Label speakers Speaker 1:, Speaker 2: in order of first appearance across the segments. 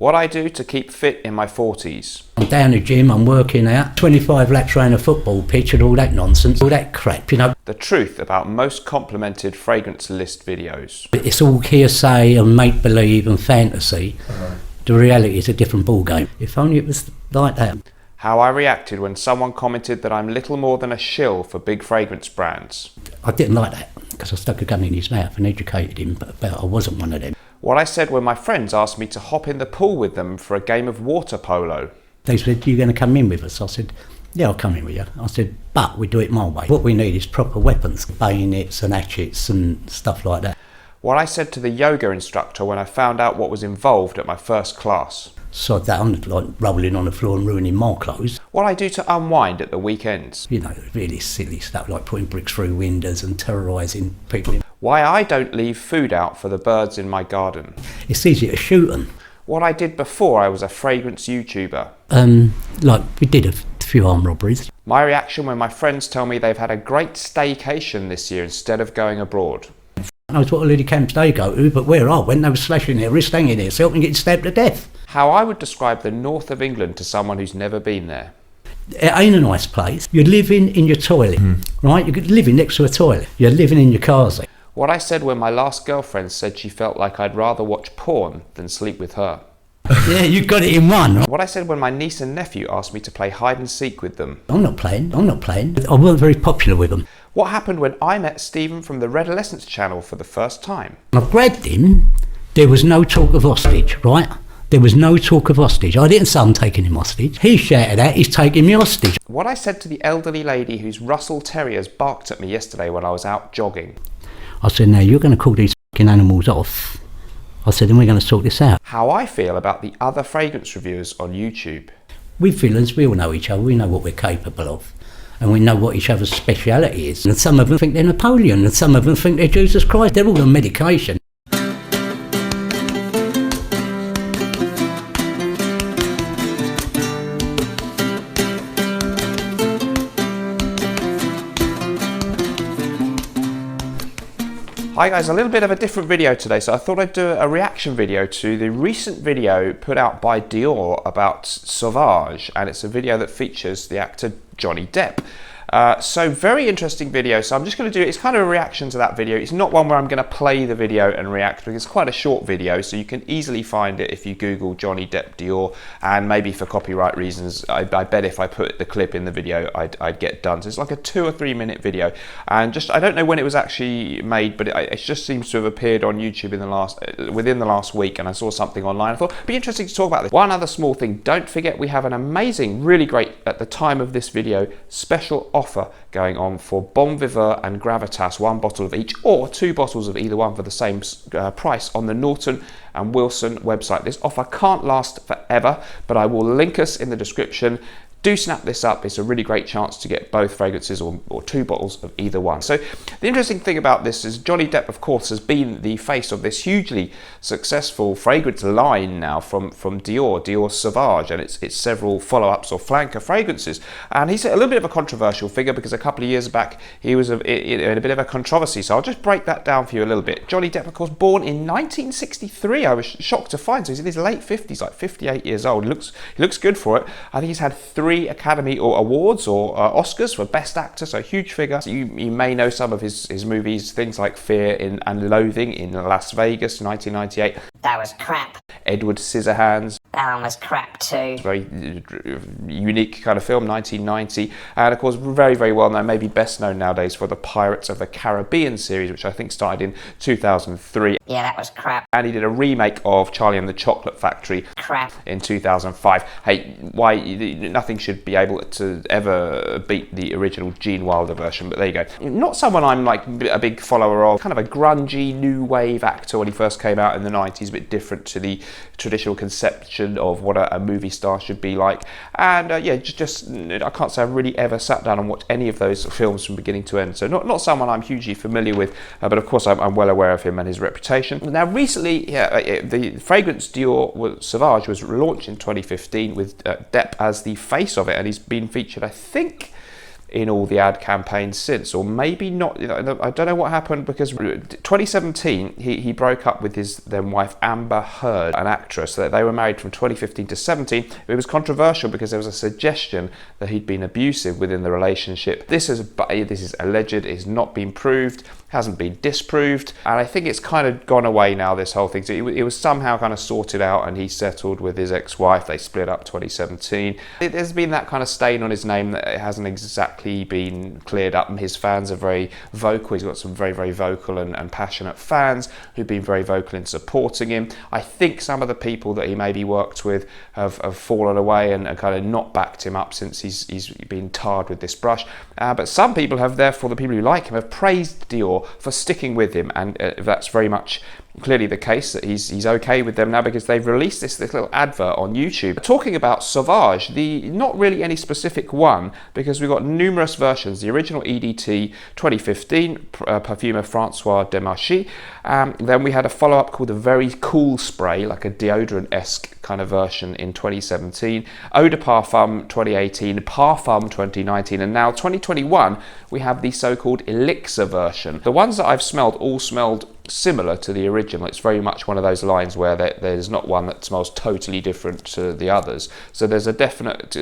Speaker 1: What I do to keep fit in my 40s.
Speaker 2: I'm down the gym, I'm working out, 25 laps around a football pitch and all that nonsense, all that crap, you know.
Speaker 1: The truth about most complimented fragrance list videos.
Speaker 2: It's all hearsay and make-believe and fantasy. The reality is a different ballgame. If only it was like that.
Speaker 1: How I reacted when someone commented that I'm little more than a shill for big fragrance brands.
Speaker 2: I didn't like that because I stuck a gun in his mouth and educated him, but I wasn't one of them.
Speaker 1: What I said when my friends asked me to hop in the pool with them for a game of water polo.
Speaker 2: They said, "You're going to come in with us?" I said, "Yeah, I'll come in with you." I said, "But we do it my way. What we need is proper weapons, bayonets and hatchets and stuff like that."
Speaker 1: What I said to the yoga instructor when I found out what was involved at my first class.
Speaker 2: So that I'm like rolling on the floor and ruining my clothes.
Speaker 1: What I do to unwind at the weekends.
Speaker 2: You know, really silly stuff like putting bricks through windows and terrorising people.
Speaker 1: Why I don't leave food out for the birds in my garden.
Speaker 2: It's easy to shoot them.
Speaker 1: What I did before I was a fragrance YouTuber.
Speaker 2: Like we did a few armed robberies.
Speaker 1: My reaction when my friends tell me they've had a great staycation this year instead of going abroad.
Speaker 2: I was what a lady camps they go to, but where I went, they were slashing their wrist hanging there, so helping getting stabbed to death.
Speaker 1: How I would describe the north of England to someone who's never been there.
Speaker 2: It ain't a nice place. You're living in your toilet, right? You're living next to a toilet. You're living in your car seat.
Speaker 1: What I said when my last girlfriend said she felt like I'd rather watch porn than sleep with her.
Speaker 2: Yeah, you got it in one.
Speaker 1: What I said when my niece and nephew asked me to play hide and seek with them.
Speaker 2: I'm not playing. I weren't very popular with them.
Speaker 1: What happened when I met Stephen from the Red Adolescence channel for the first time?
Speaker 2: I grabbed him. There was no talk of hostage, right? There was no talk of hostage. I didn't say I'm taking him hostage. He shouted out, "He's taking me hostage."
Speaker 1: What I said to the elderly lady whose Russell Terriers barked at me yesterday when I was out jogging.
Speaker 2: I said, "Now you're going to call these fucking animals off." I said, "Then we're going to sort this out."
Speaker 1: How I feel about the other fragrance reviewers on YouTube.
Speaker 2: We villains, we all know each other. We know what we're capable of. And we know what each other's speciality is. And some of them think they're Napoleon, and some of them think they're Jesus Christ. They're all on medication.
Speaker 1: Hi guys, a little bit of a different video today, so I thought I'd do a reaction video to the recent video put out by Dior about Sauvage, and it's a video that features the actor Johnny Depp. So very interesting video, so I'm just going to do, it's kind of a reaction to that video. It's not one where I'm going to play the video and react, because it's quite a short video, so you can easily find it if you Google Johnny Depp Dior, and maybe for copyright reasons, I bet if I put the clip in the video, I'd get done. So it's like a 2 or 3 minute video, and just, I don't know when it was actually made, but it just seems to have appeared on YouTube in within the last week, and I saw something online. I thought it'd be interesting to talk about this. One other small thing, don't forget we have an amazing, really great, at the time of this video, special offer going on for Bon Vivant and Gravitas, 1 bottle of each or 2 bottles of either one for the same price on the Naughton and Wilson website. This offer can't last forever, but I will link us in the description. Do snap this up. It's a really great chance to get both fragrances or 2 bottles of either one. So the interesting thing about this is Johnny Depp, of course, has been the face of this hugely successful fragrance line now from Dior Sauvage, and it's several follow-ups or flanker fragrances. And he's a little bit of a controversial figure because a couple of years back he was in a bit of a controversy. So I'll just break that down for you a little bit. Johnny Depp, of course, born in 1963. I was shocked to find. So he's in his late 50s, like 58 years old. He looks good for it. I think he's had 3 Academy Awards or Oscars for Best Actor, so a huge figure. So you may know some of his movies, things like Fear and Loathing in Las Vegas, 1998.
Speaker 3: That was crap.
Speaker 1: Edward Scissorhands.
Speaker 3: That one was crap too.
Speaker 1: Very unique kind of film, 1990. And of course, very, very well known, maybe best known nowadays for the Pirates of the Caribbean series, which I think started in 2003.
Speaker 3: Yeah, that was crap.
Speaker 1: And he did a remake of Charlie and the Chocolate Factory.
Speaker 3: Crap.
Speaker 1: In 2005. Hey, nothing should be able to ever beat the original Gene Wilder version, but there you go. Not someone I'm like a big follower of. Kind of a grungy new wave actor when he first came out in the 90s, a bit different to the traditional conception of what a movie star should be like. And yeah, just I can't say I've really ever sat down and watched any of those films from beginning to end. So not someone I'm hugely familiar with, but of course I'm well aware of him and his reputation. Now recently, the fragrance Dior Sauvage was launched in 2015 with Depp as the face of it, and he's been featured, I think, in all the ad campaigns since, or maybe not. I don't know what happened, because 2017 he broke up with his then wife Amber Heard, an actress. That they were married from 2015 to 17. It was controversial because there was a suggestion that he'd been abusive within the relationship. This is alleged, it has not been proved, hasn't been disproved, and I think it's kind of gone away now, this whole thing. So it was somehow kind of sorted out, and he settled with his ex-wife. They split up 2017. There's been that kind of stain on his name that it hasn't exactly been cleared up, and his fans are very vocal. He's got some very, very vocal and passionate fans who've been very vocal in supporting him. I think some of the people that he maybe worked with have fallen away and kind of not backed him up since he's been tarred with this brush. But some people have, therefore, the people who like him, have praised Dior for sticking with him, and that's very much clearly the case, that he's okay with them now, because they've released this little advert on YouTube talking about Sauvage, not really any specific one, because we've got numerous versions. The original EDT 2015 perfumer Francois Demarchi, then we had a follow-up called the Very Cool Spray, like a deodorant-esque kind of version in 2017, Eau de Parfum 2018, Parfum 2019, and now 2021 we have the so-called Elixir version. The ones that I've smelled all smelled similar to the original. It's very much one of those lines where there's not one that smells totally different to the others. So there's a definite,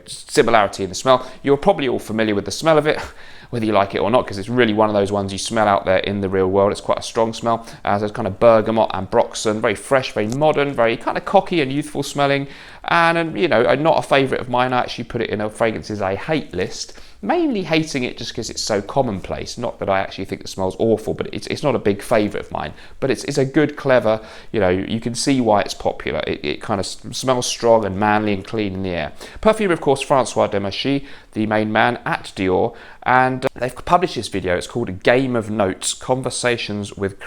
Speaker 1: similarity in the smell. You're probably all familiar with the smell of it, whether you like it or not, because it's really one of those ones you smell out there in the real world. It's quite a strong smell. So it's kind of bergamot and Broxton, very fresh, very modern, very kind of cocky and youthful smelling. And not a favourite of mine. I actually put it in a fragrances I hate list. Mainly hating it just because it's so commonplace. Not that I actually think it smells awful, but it's not a big favourite of mine. But it's a good, clever, you can see why it's popular. It kind of smells strong and manly and clean in the air. Perfume, of course, Francois Demarchi, the main man at Dior, and they've published this video. It's called A Game of Notes, Conversations with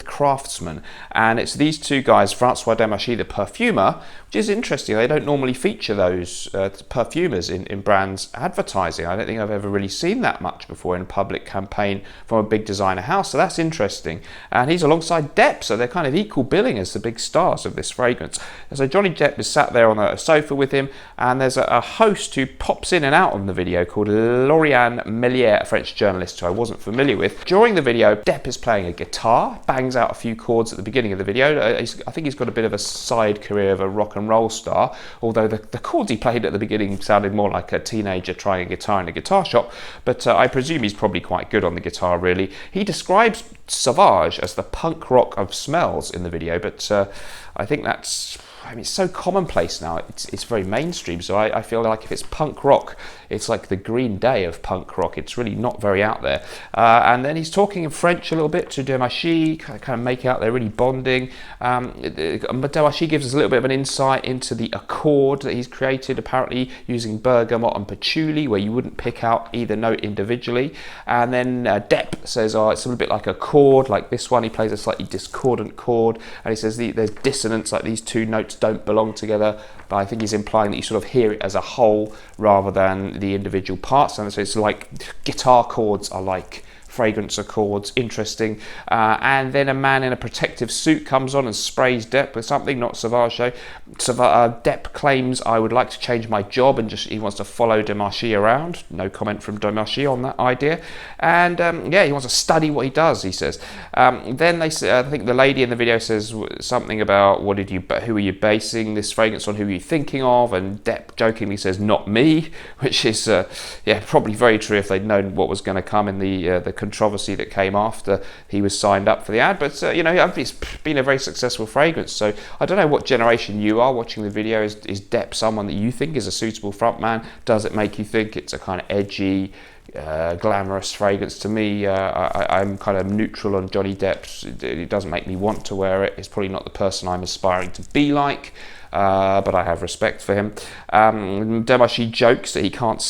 Speaker 1: Craftsmen, and it's these two guys, Francois Demarchi, the perfumer, which is interesting. They don't normally feature those perfumers in brands advertising. I don't think I've ever really seen that much before in a public campaign from a big designer house, so that's interesting. And he's alongside Depp, so they're kind of equal billing as the big stars of this fragrance. And so Johnny Depp is sat there on a sofa with him, and there's a host who pops in and out on the video called Lauriane Melier, a French journalist who I wasn't familiar with. During the video, Depp is playing a guitar, bangs out a few chords at the beginning of the video. I think he's got a bit of a side career of a rock and roll star, although the chords he played at the beginning sounded more like a teenager trying a guitar in a guitar shop, but I presume he's probably quite good on the guitar, really. He describes Sauvage as the punk rock of smells in the video, but I think that's... it's so commonplace now, it's very mainstream, so I feel like if it's punk rock, it's like the Green Day of punk rock. It's really not very out there. And then he's talking in French a little bit to Demarchi, kind of making out they're really bonding. Demarchi gives us a little bit of an insight into the accord that he's created, apparently using bergamot and patchouli, where you wouldn't pick out either note individually. And then Depp says, it's a little bit like a chord, like this one. He plays a slightly discordant chord, and he says there's dissonance, like these two notes don't belong together, but I think he's implying that you sort of hear it as a whole rather than the individual parts. And so it's like guitar chords are like fragrance accords. Interesting. And then a man in a protective suit comes on and sprays Depp with something, not Sauvage though. Depp claims, I would like to change my job, and he wants to follow Demarchi around. No comment from Demarchi on that idea. And he wants to study what he does, he says. Then I think the lady in the video says something about who are you basing this fragrance on, who are you thinking of? And Depp jokingly says, not me, which is probably very true if they'd known what was going to come in the controversy that came after he was signed up for the ad. But it's been a very successful fragrance, so I don't know what generation you are watching the video. Is Depp someone that you think is a suitable frontman? Does it make you think it's a kind of edgy, glamorous fragrance? To me, I'm kind of neutral on Johnny Depp. It doesn't make me want to wear it. It's probably not the person I'm aspiring to be like, but I have respect for him. Demarchi jokes that he can't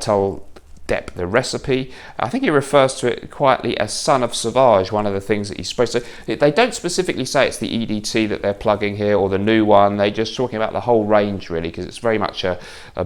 Speaker 1: tell Depp the recipe. I think he refers to it quietly as Son of Sauvage, one of the things that he's supposed to. They don't specifically say it's the EDT that they're plugging here or the new one. They're just talking about the whole range, really, because it's very much a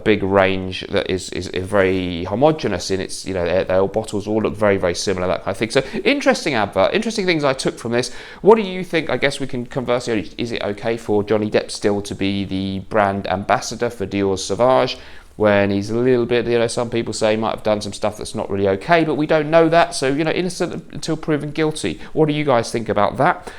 Speaker 1: big range that is very homogenous in its, their bottles all look very, very similar, that kind of thing. So interesting advert, interesting things I took from this. What do you think? I guess we can converse here. Is it okay for Johnny Depp still to be the brand ambassador for Dior Sauvage? when he's a little bit, some people say he might have done some stuff that's not really okay, but we don't know that. So, innocent until proven guilty. What do you guys think about that?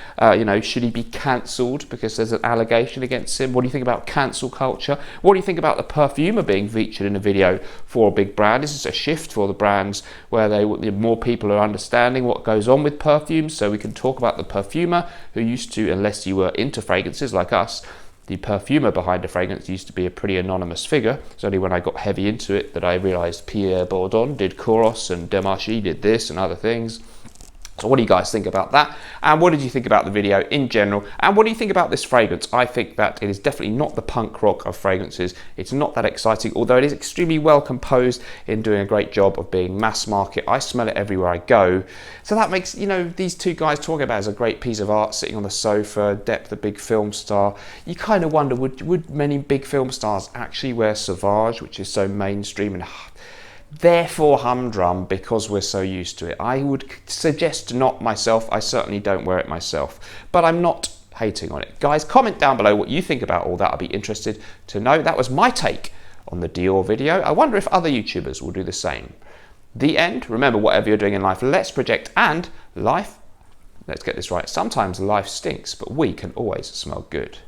Speaker 1: Should he be cancelled because there's an allegation against him? What do you think about cancel culture? What do you think about the perfumer being featured in a video for a big brand? Is this a shift for the brands where more people are understanding what goes on with perfumes, so we can talk about the perfumer who used to, unless you were into fragrances like us, the perfumer behind a fragrance used to be a pretty anonymous figure. It's only when I got heavy into it that I realised Pierre Bourdon did Coros and Demarchi did this and other things. So what do you guys think about that? And what did you think about the video in general? And what do you think about this fragrance? I think that it is definitely not the punk rock of fragrances. It's not that exciting, although it is extremely well composed in doing a great job of being mass market. I smell it everywhere I go. So that makes, these two guys talking about it as a great piece of art sitting on the sofa, Depp, the big film star. You kind of wonder, would many big film stars actually wear Sauvage, which is so mainstream and therefore humdrum because we're so used to it? I would suggest not myself. I certainly don't wear it myself, but I'm not hating on it. Guys, comment down below what you think about all that. I'd be interested to know. That was my take on the Dior video. I wonder if other YouTubers will do the same. The end. Remember, whatever you're doing in life, let's project, and life, let's get this right, sometimes life stinks, but we can always smell good.